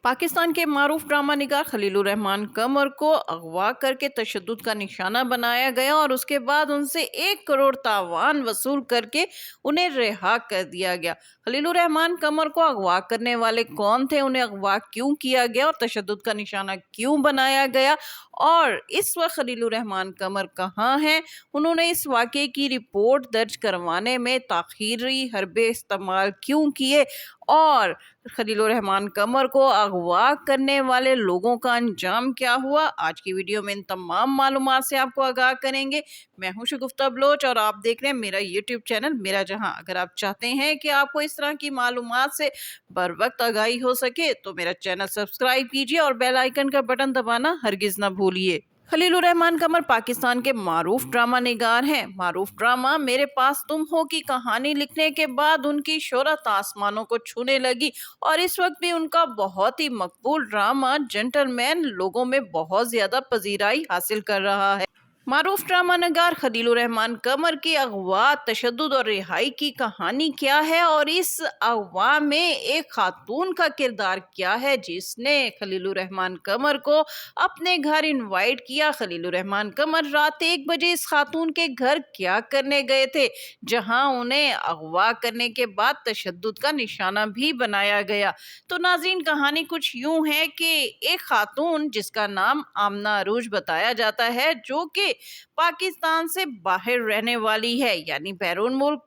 पाकिस्तान के मारूफ ड्रामा निगार खलीलुर रहमान कमर को अगवा करके तशद्दुद का निशाना बनाया गया और उसके बाद उनसे 1 करोड़ तावान वसूल करके उन्हें रिहा कर दिया गया। खलीलुर रहमान कमर को अगवा करने वाले कौन थे, उन्हें अगवा क्यों किया गया और तशद्दुद का निशाना क्यों बनाया गया, और इस वक्त खलीलुर रहमान कमर कहाँ हैं? उन्होंने इस वाक़े की रिपोर्ट दर्ज करवाने में ताख़ीरी हरबे इस्तेमाल क्यों किए, और खलीलुर रहमान कमर को अगवा करने वाले लोगों का अंजाम क्या हुआ, आज की वीडियो में इन तमाम मालूमात से आपको आगाह करेंगे। मैं हूं शगुफ्ता बलोच और आप देख रहे हैं मेरा यूट्यूब चैनल मेरा जहां। अगर आप चाहते हैं कि आपको इस तरह की मालूमात से बर वक्त आगाही हो सके तो मेरा चैनल सब्सक्राइब कीजिए और बेल आइकन का बटन दबाना हरगिज ना भूलिए। खलीलुर रहमान कमर पाकिस्तान के मारूफ ड्रामा निगार हैं। मारूफ ड्रामा मेरे पास तुम हो की कहानी लिखने के बाद उनकी शोहरत आसमानों को छूने लगी और इस वक्त भी उनका बहुत ही मकबूल ड्रामा जेंटलमैन लोगों में बहुत ज्यादा पजीराई हासिल कर रहा है। मारूफ ड्रामा नगार खलीलुर रहमान कमर की अगवा, तशद्दुद और रिहाई की कहानी क्या है और इस अगवा में एक खातून का किरदार क्या है जिसने खलीलुर रहमान कमर को अपने घर इनवाइट किया। खलीलुर रहमान कमर रात 1 बजे इस खातून के घर क्या करने गए थे जहां उन्हें अगवा करने के बाद तशद्दुद का निशाना भी बनाया गया। तो नाज़रीन, कहानी कुछ यूं है कि एक खातून जिसका नाम आमना अरूज बताया जाता है, जो कि पाकिस्तान से बाहर रहने वाली है, यानी बैरून मुल्क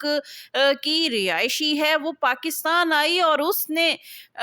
की रिहायशी है, वो पाकिस्तान आई और उसने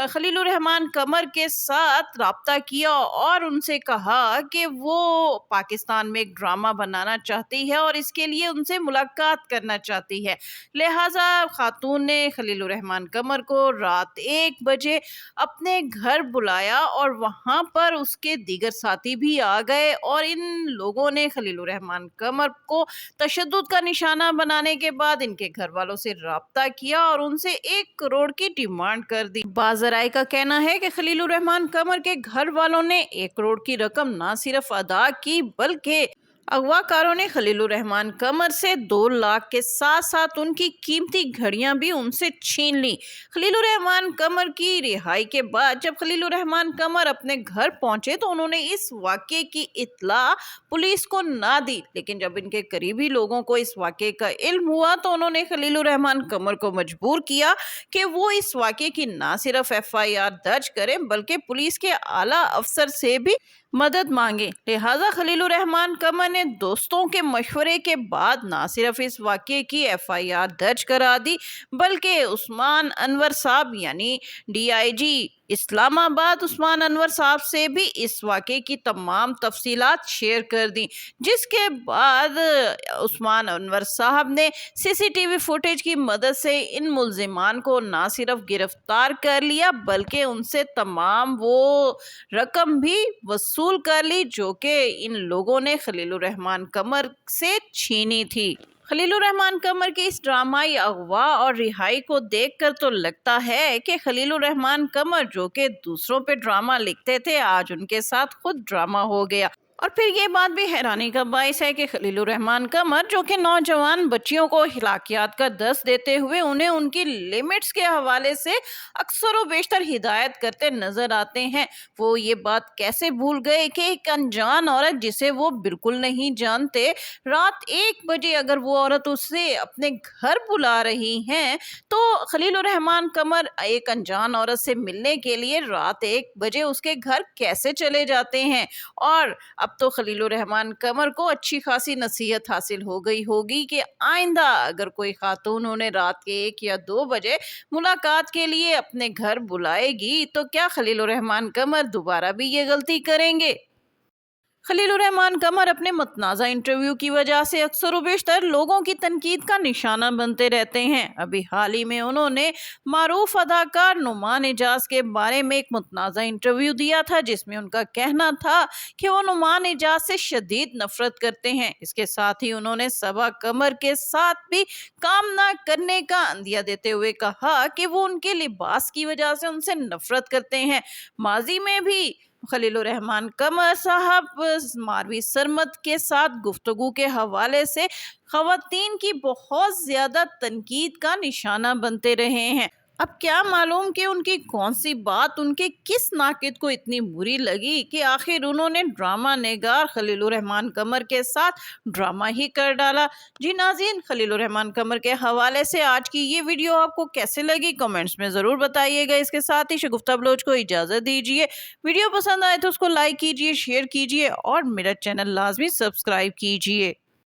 खलीलुर रहमान कमर के साथ राब्ता किया और उनसे कहा कि वो पाकिस्तान में एक ड्रामा बनाना चाहती है और इसके लिए उनसे मुलाकात करना चाहती है। लिहाजा खातून ने खलीलुर रहमान कमर को रात 1 बजे अपने घर बुलाया और वहाँ पर उसके दीगर साथी भी आ गए और इन लोगों ने खलीलुर रहमान कमर को तशद्दुद का निशाना बनाने के बाद इनके घर वालों से राब्ता किया और उनसे 1 करोड़ की डिमांड कर दी। बाज़राए का कहना है कि खलीलुर रहमान कमर के घर वालों ने 1 करोड़ की रकम ना सिर्फ अदा की बल्कि अगवाकारों ने खलीलुर रहमान कमर से 2 लाख के साथ साथ उनकी कीमती घड़ियां भी उनसे छीन ली। खलीलुर रहमान कमर की रिहाई के बाद जब खलीलुर रहमान कमर अपने घर पहुंचे तो उन्होंने इस वाक़े की इत्तला पुलिस को ना दी, लेकिन जब इनके करीबी लोगों को इस वाक़े का इल्म हुआ तो उन्होंने खलीलुर रहमान कमर को मजबूर किया कि वो इस वाक़े की ना सिर्फ FIR दर्ज करें बल्कि पुलिस के आला अफसर से भी मदद मांगे। लिहाजा खलीलुर रहमान कमर ने दोस्तों के मशवरे के बाद ना सिर्फ इस वाक़े की FIR दर्ज करा दी बल्कि उस्मान अनवर साहब यानी DIG इस्लामाबाद उस्मान अनवर साहब से भी इस वाक़े की तमाम तफसीलात शेयर कर दी, जिसके बाद उस्मान अनवर साहब ने CCTV फुटेज की मदद से इन मुल्जिमान को ना सिर्फ गिरफ्तार कर लिया बल्कि उनसे तमाम वो रकम भी वसूल कर ली जो कि इन लोगों ने खलीलुर रहमान कमर से छीनी थी। खलीलुर रहमान कमर के इस ड्रामाई अगवा और रिहाई को देखकर तो लगता है कि खलीलुर रहमान कमर जो कि दूसरों पे ड्रामा लिखते थे आज उनके साथ खुद ड्रामा हो गया। और फिर ये बात भी हैरानी का बाइस है कि खलीलुर रहमान कमर जो कि नौजवान बच्चियों को अखलाकियात का दर्स देते हुए उन्हें उनकी लिमिट्स के हवाले से अक्सर व बेशतर हिदायत करते नजर आते हैं, वो ये बात कैसे भूल गए कि एक अनजान औरत जिसे वो बिल्कुल नहीं जानते रात 1 बजे अगर वो औरत उससे अपने घर बुला रही हैं तो खलीलुर रहमान कमर एक अनजान औरत से मिलने के लिए रात 1 बजे उसके घर कैसे चले जाते हैं। और अब तो खलीलुर रहमान कमर को अच्छी खासी नसीहत हासिल हो गई होगी कि आइंदा अगर कोई खातून उन्हें रात के 1 या 2 बजे मुलाकात के लिए अपने घर बुलाएगी तो क्या खलीलुर रहमान कमर दोबारा भी ये गलती करेंगे? खलीलुर रहमान कमर अपने मतनाज़ा इंटरव्यू की वजह से अक्सर व बेशतर लोगों की तनकीद का निशाना बनते रहते हैं। अभी हाल ही में उन्होंने मारूफ अदाकार नुमान एजाज के बारे में एक मतनाज़ा इंटरव्यू दिया था जिसमें उनका कहना था कि वो नुमान एजाज से शदीद नफरत करते हैं। इसके साथ ही उन्होंने सबा कमर के साथ भी काम न करने का अंदिया देते हुए कहा कि वो उनके लिबास की वजह से उनसे नफरत करते हैं। माजी में भी खलीलुर रहमान कमर साहब मारवी सरमद के साथ गुफ्तगू के हवाले से खवातीन की बहुत ज़्यादा तनकीद का निशाना बनते रहे हैं। اب کیا معلوم کہ ان کی کون سی بات ان کے کس ناقد کو اتنی بری لگی کہ آخر انہوں نے ڈرامہ نگار خلیل الرحمن قمر کے ساتھ ڈرامہ ہی کر ڈالا۔ جی ناظرین، خلیل الرحمن قمر کے حوالے سے آج کی یہ ویڈیو آپ کو کیسے لگی کمنٹس میں ضرور بتائیے گا۔ اس کے ساتھ ہی شگفتہ بلوچ کو اجازت دیجیے۔ ویڈیو پسند آئے تو اس کو لائک کیجیے، شیئر کیجیے اور میرا چینل لازمی سبسکرائب کیجیے۔